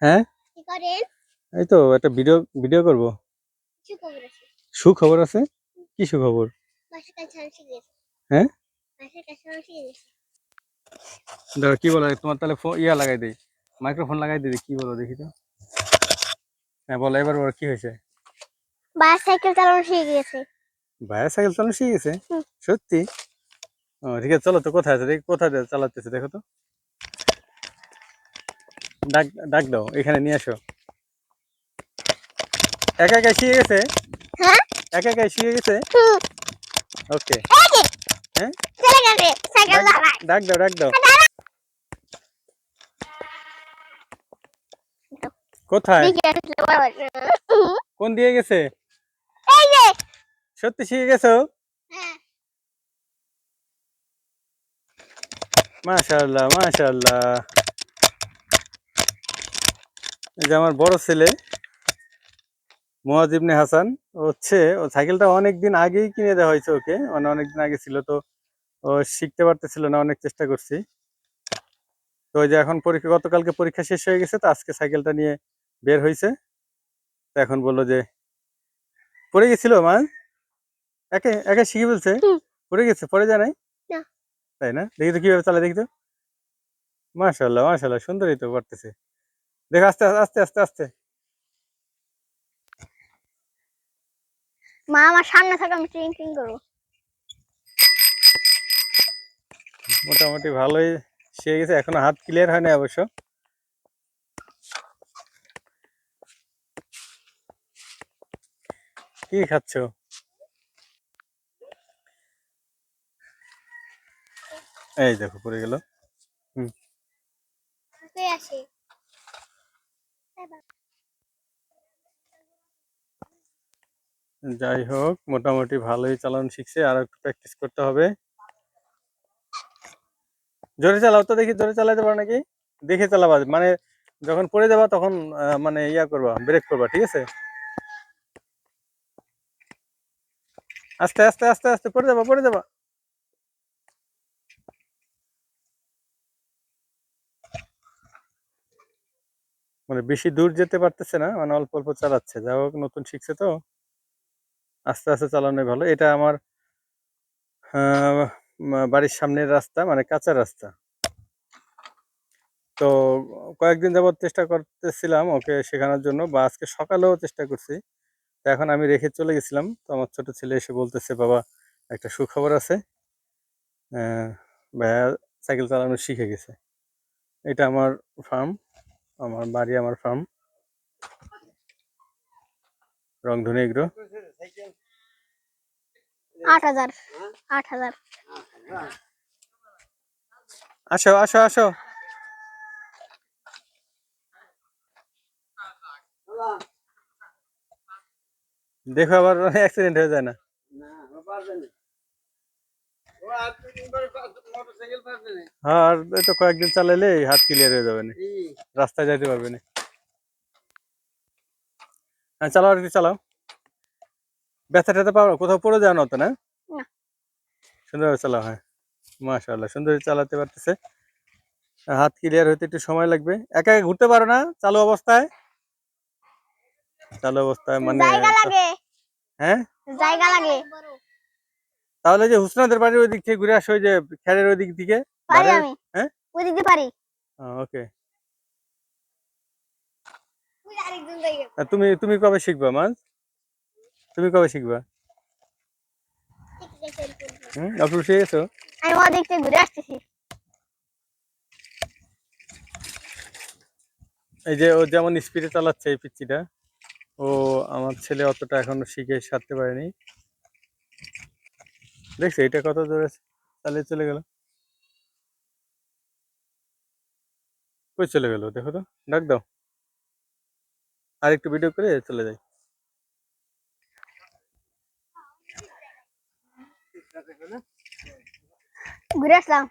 হ্যাঁ এই তো একটা ভিডিও ভিডিও করব। সুখবর আছে? কি সুখবর? হ্যাঁ দাঁড়া, কি বলো তোমার? তাহলে ইয়া লাগাই দিই, মাইক্রোফোন লাগাই দিই, কি বলো দেখি তো। হ্যাঁ বলো, এবার বলো কি হয়েছে? ভাইয়া সাইকেল চালানো শিখে গেছে। ভাইয়া সাইকেল চালানো শিখে গেছে? সত্যি? ও ঠিক আছে, চলো তো। কোথায় আছে দেখি, কোথায় চালাতেছে দেখো তো। ডাক ডাক দাও, এখানে নিয়ে আসো। একা একা শিখে গেছে? হ্যাঁ একা একা শিখে গেছে? ওকে। হ্যাঁ চলে গেছে সাইকেল চালায়। ডাক দাও, ডাক দাও। কোথায়? কোন দিয়ে গেছে? এই যে সত্যি শিখে গেছো? হ্যাঁ মাশাআল্লাহ মাশাআল্লাহ। এই যে আমার বড় ছেলে মুয়াজ ইবনে হাসান, হচ্ছে ও সাইকেলটা অনেকদিন আগেই কিনে দেওয়া হয়েছে ওকে, মানে অনেকদিন আগে ছিল তো, ও শিখতে পারতেছিল না, অনেক চেষ্টা করছি। তো ওই যে এখন পরীক্ষা, গতকালকে পরীক্ষা শেষ হয়ে গেছে, তো আজকে সাইকেলটা নিয়ে বের হয়েছে। তো এখন বললো যে পড়ে গেছিল মা, একে একে শিখে বলছে পড়ে গেছে, পড়ে যায় নাই? না। তাই না? দেখি তো কিভাবে চালা দেখি তো। মাশাআল্লাহ মাশাআল্লাহ, সুন্দরই তো করতেছে। দেখো আস্তে আস্তে আস্তে আস্তে। মা আমার সামনে থাকে, আমি ট্রিঙ্কিং করবো। মোটামুটি ভালোই শিখে গেছে, এখনো হাত ক্লিয়ার হয় না অবশ্য। কি খাচ্ছো? এই দেখো পড়ে গেল। হুম। যাই হোক, মোটামুটি ভালোই চালানো শিখছে, আর একটু প্র্যাকটিস করতে হবে। জোরে চালাও তো দেখি, জোরে চালাতে পারো নাকি দেখে চালাবা, মানে যখন পড়ে যাবা তখন মানে ইয়া করবা, ব্রেক করবা, ঠিক আছে? আস্তে আস্তে আস্তে আস্তে, পড়ে যাবা পড়ে যাবা। মানে বেশি দূর যেতে পারতেছে না, মানে অল্প অল্প চালাচ্ছে। যাই হোক, নতুন শিখছে তো, আস্তে আস্তে চালানোই ভালো। এটা আমার বাড়ির সামনের রাস্তা, মানে কাঁচা রাস্তা। তো কয়েকদিন যাবত চেষ্টা করতেছিলাম ওকে শেখানোর জন্য, বা আজকে সকালেও চেষ্টা করছি। তো এখন আমি রেখে চলে গেছিলাম, তো আমার ছোট ছেলে এসে বলতেছে, বাবা একটা সুখবর আছে, ভাইয়া সাইকেল চালানো শিখে গেছে। এটা আমার ফার্ম, আমার বাড়ি, আমার ফার্ম, রংধনু এগ্রো। 8,000 8,000। আসো আসো আসো। দেখো আবার অ্যাক্সিডেন্ট হয়ে যায় না। হ্যাঁ, আর এই তো কয়েকদিন চালাইলে হাত ক্লিয়ার হয়ে যাবে না, রাস্তায় যাইতে পারবে না। হ্যাঁ চালাও, আর কি চালাও। ব্যথা ট্যাথা পাও, কোথাও পড়ে যাও না তো? না, সুন্দরভাবে চালাও। হ্যাঁ মাশাআল্লাহ, সুন্দর চালাতে পারতেছে। হাত ক্লিয়ার হইতে একটু সময় লাগবে। একা একা ঘুরতে পারো না চালু অবস্থায়? চালু অবস্থায় মানে জায়গা লাগে। হ্যাঁ জায়গা লাগে। তাহলে যে হুসনাদের বাড়ির ওই দিক থেকে ঘুরে আসো, ওই যে খেরের ওই দিক থেকে। পারি আমি। হ্যাঁ ওই দিকে পারি। ওকে। তুমি তুমি কবে শিখবা মাঝ? তুমি কবে শিখবা? আপনি শিখে গেছো? আমি ওই দিক থেকে ঘুরে আসতেছি। এই যে ও যেমন স্পিডে চালাচ্ছে এই পিচ্চিটা, ও আমার ছেলে অতটা এখনো শিখে সারতে পারেনি। দেখছো এটা কত দূরে চালিয়ে চলে গেল, কই চলে গেল দেখো তো। ডাক দাও, আর একটু ভিডিও করে চলে যাই। ঘুরে আসলাম।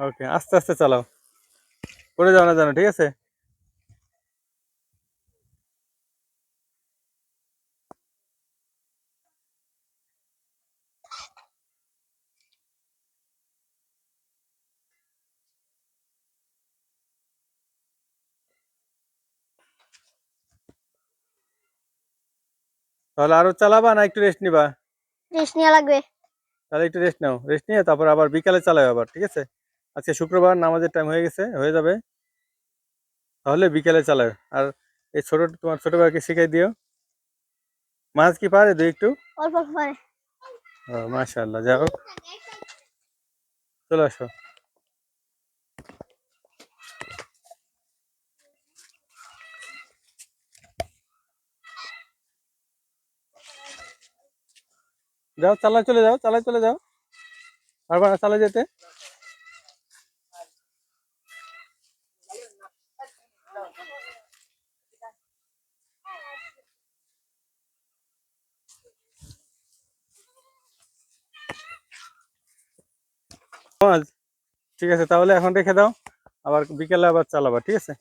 ওকে, আস্তে আস্তে চালাও, পড়ে যাও না জানো, ঠিক আছে? তাহলে আরো চালাবা না একটু রেস্ট নিবা? রেস্ট নেওয়া লাগবে। তাহলে একটু রেস্ট নাও, রেস্ট নিয়ে তারপর আবার বিকালে চালাও আবার, ঠিক আছে? আজকে শুক্রবার, নামাজের টাইম হয়ে গেছে, হয়ে যাবে, তাহলে বিকালে চালাও। আর এই তোমার ছোট ভাইকে শিখাই দিও। মাছ কি পারে দুই একটু? অল্প অল্প পারে। ও মাশাআল্লাহ, যাই হোক, চলে আসো। যাও, চালায় চলে যাও, চালায় চলে যাও, পারবা না চালায় যেতে? মাছ, ঠিক আছে, তাহলে এখন রেখে দাও, আবার বিকেলে আবার চালাবা, ঠিক আছে?